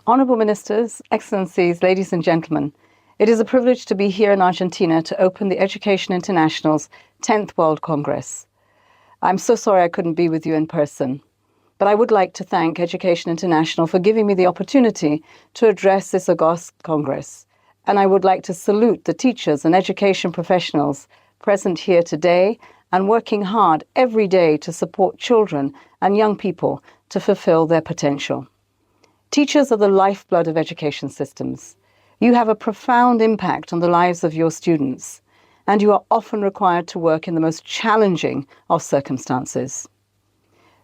Honourable Ministers, Excellencies, ladies and gentlemen, it is a privilege to be here in Argentina to open the Education International's 10th World Congress. I'm so sorry I couldn't be with you in person, but I would like to thank Education International for giving me the opportunity to address this august Congress. And I would like to salute the teachers and education professionals present here today and working hard every day to support children and young people to fulfill their potential. Teachers are the lifeblood of education systems. You have a profound impact on the lives of your students, and you are often required to work in the most challenging of circumstances.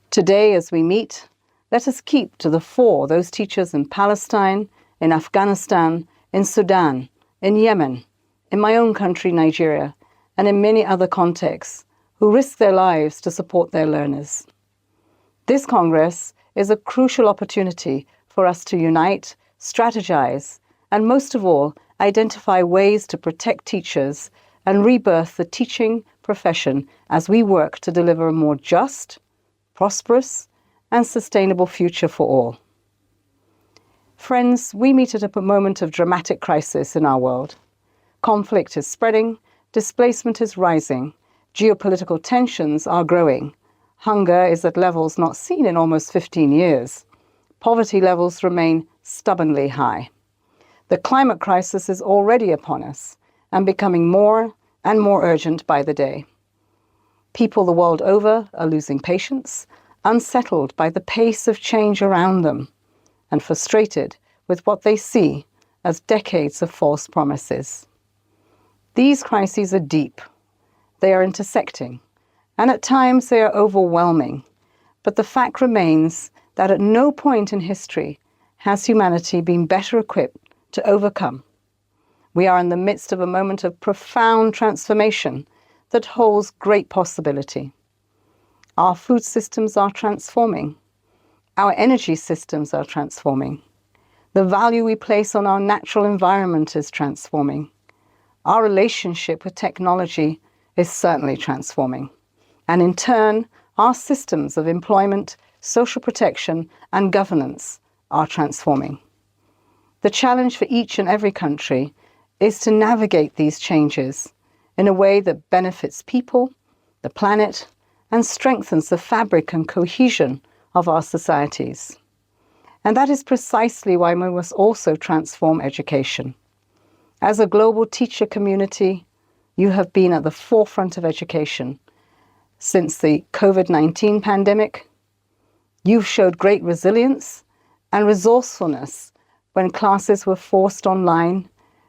Today, as we meet, let us keep to the fore those teachers in Palestine, in Afghanistan, in Sudan, in Yemen, in my own country, Nigeria, and in many other contexts, who risk their lives to support their learners. This Congress is a crucial opportunity for us to unite, strategize, and most of all, identify ways to protect teachers and rebirth the teaching profession as we work to deliver a more just, prosperous, and sustainable future for all. Friends, we meet at a moment of dramatic crisis in our world. Conflict is spreading, displacement is rising, geopolitical tensions are growing, hunger is at levels not seen in almost 15 years, poverty levels remain stubbornly high. The climate crisis is already upon us and becoming more and more urgent by the day. People the world over are losing patience, unsettled by the pace of change around them, and frustrated with what they see as decades of false promises. These crises are deep, they are intersecting, and at times they are overwhelming. But the fact remains that at no point in history has humanity been better equipped to overcome. We are in the midst of a moment of profound transformation that holds great possibility. Our food systems are transforming. Our energy systems are transforming. The value we place on our natural environment is transforming. Our relationship with technology is certainly transforming. And in turn, our systems of employment, social protection, and governance are transforming. The challenge for each and every country is to navigate these changes in a way that benefits people, the planet, and strengthens the fabric and cohesion of our societies. And that is precisely why we must also transform education. As a global teacher community, you have been at the forefront of education. Since the COVID-19 pandemic, you've showed great resilience and resourcefulness when classes were forced online.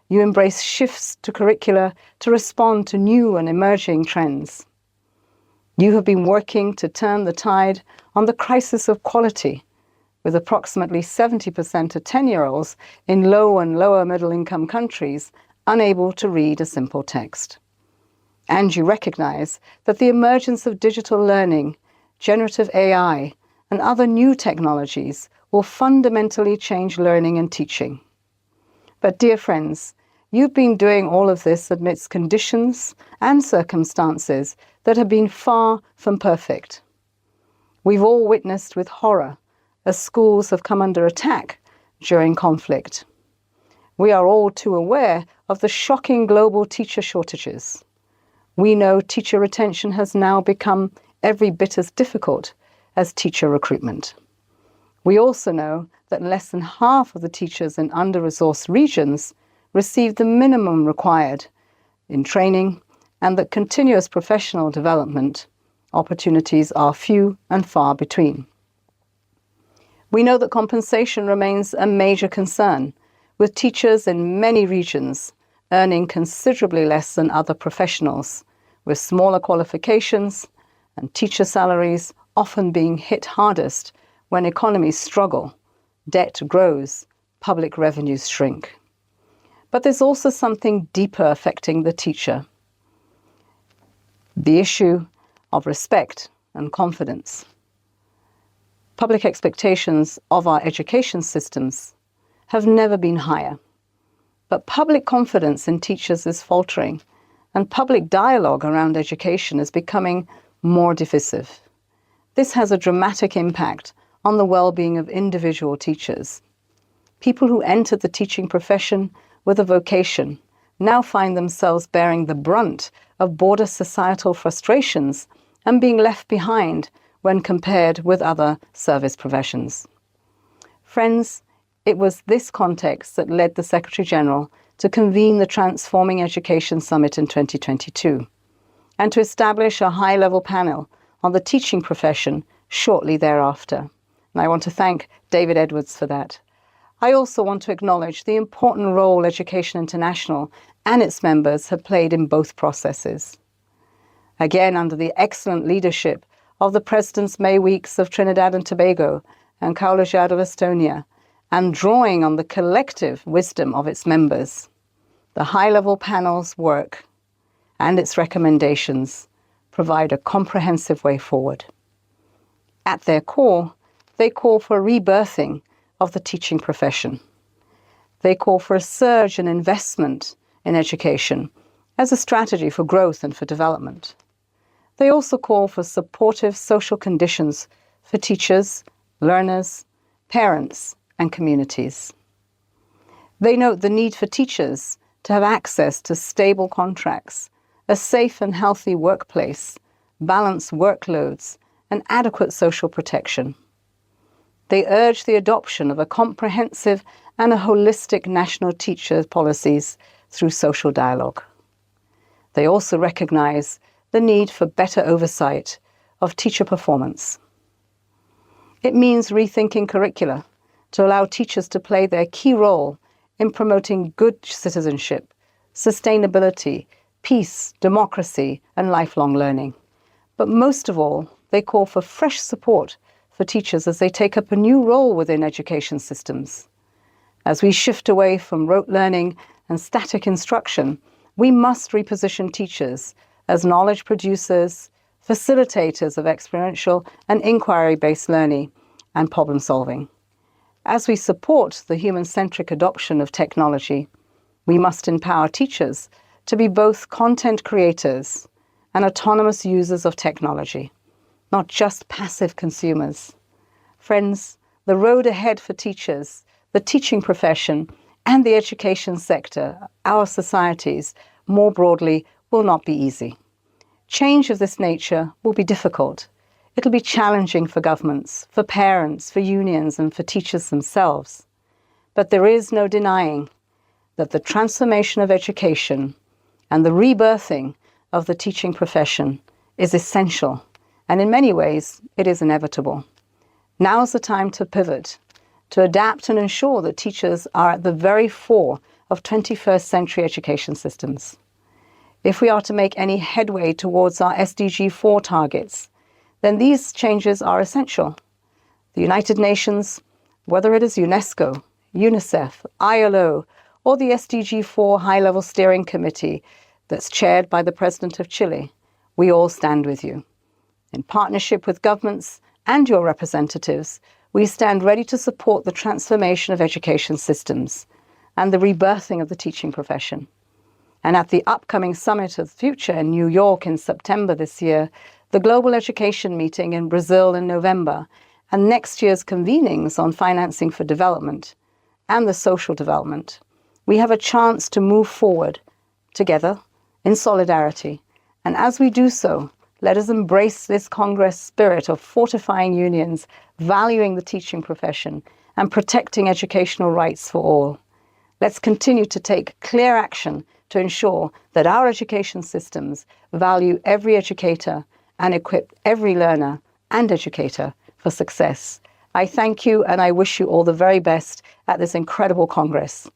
You embraced shifts to curricula to respond to new and emerging trends. You have been working to turn the tide on the crisis of quality, with approximately 70% of 10-year-olds in low and lower middle-income countries unable to read a simple text. And you recognize that the emergence of digital learning, generative AI, and other new technologies will fundamentally change learning and teaching. But dear friends, you've been doing all of this amidst conditions and circumstances that have been far from perfect. We've all witnessed with horror as schools have come under attack during conflict. We are all too aware of the shocking global teacher shortages. We know teacher retention has now become every bit as difficult as teacher recruitment. We also know that less than half of the teachers in under-resourced regions receive the minimum required in training, and that continuous professional development opportunities are few and far between. We know that compensation remains a major concern, with teachers in many regions earning considerably less than other professionals, with smaller qualifications and teacher salaries often being hit hardest when economies struggle, debt grows, public revenues shrink. But there's also something deeper affecting the teacher: the issue of respect and confidence. Public expectations of our education systems have never been higher. But public confidence in teachers is faltering, and public dialogue around education is becoming more divisive. This has a dramatic impact on the well-being of individual teachers. People who entered the teaching profession with a vocation now find themselves bearing the brunt of broader societal frustrations and being left behind when compared with other service professions. Friends, it was this context that led the Secretary-General to convene the Transforming Education Summit in 2022 and to establish a high-level panel on the teaching profession shortly thereafter. And I want to thank David Edwards for that. I also want to acknowledge the important role Education International and its members have played in both processes. Again, under the excellent leadership of the President's May Weeks of Trinidad and Tobago and Kaulajad of Estonia, and drawing on the collective wisdom of its members, the high-level panel's work and its recommendations provide a comprehensive way forward. At their core, they call for a rebirthing of the teaching profession. They call for a surge in investment in education as a strategy for growth and for development. They also call for supportive social conditions for teachers, learners, parents, and communities. They note the need for teachers to have access to stable contracts, a safe and healthy workplace, balanced workloads, and adequate social protection. They urge the adoption of a comprehensive and a holistic national teacher policies through social dialogue. They also recognize the need for better oversight of teacher performance. It means rethinking curricula to allow teachers to play their key role in promoting good citizenship, sustainability, peace, democracy, and lifelong learning. But most of all, they call for fresh support for teachers as they take up a new role within education systems. As we shift away from rote learning and static instruction, we must reposition teachers as knowledge producers, facilitators of experiential and inquiry-based learning and problem solving. As we support the human-centric adoption of technology, we must empower teachers to be both content creators and autonomous users of technology, not just passive consumers. Friends, the road ahead for teachers, the teaching profession, and the education sector, our societies, more broadly, will not be easy. Change of this nature will be difficult. It'll be challenging for governments, for parents, for unions, and for teachers themselves. But there is no denying that the transformation of education and the rebirthing of the teaching profession is essential, and in many ways, it is inevitable. Now is the time to pivot, to adapt and ensure that teachers are at the very fore of 21st century education systems. If we are to make any headway towards our SDG 4 targets, then these changes are essential. The United Nations, whether it is UNESCO, UNICEF, ILO, or the SDG 4 High-Level Steering Committee that's chaired by the President of Chile, we all stand with you. In partnership with governments and your representatives, we stand ready to support the transformation of education systems and the rebirthing of the teaching profession. And at the upcoming Summit of the Future in New York in September this year, the Global Education Meeting in Brazil in November, and next year's convenings on financing for development and the social development, we have a chance to move forward together in solidarity. And as we do so, let us embrace this Congress spirit of fortifying unions, valuing the teaching profession, and protecting educational rights for all. Let's continue to take clear action to ensure that our education systems value every educator and equip every learner and educator for success. I thank you and I wish you all the very best at this incredible Congress.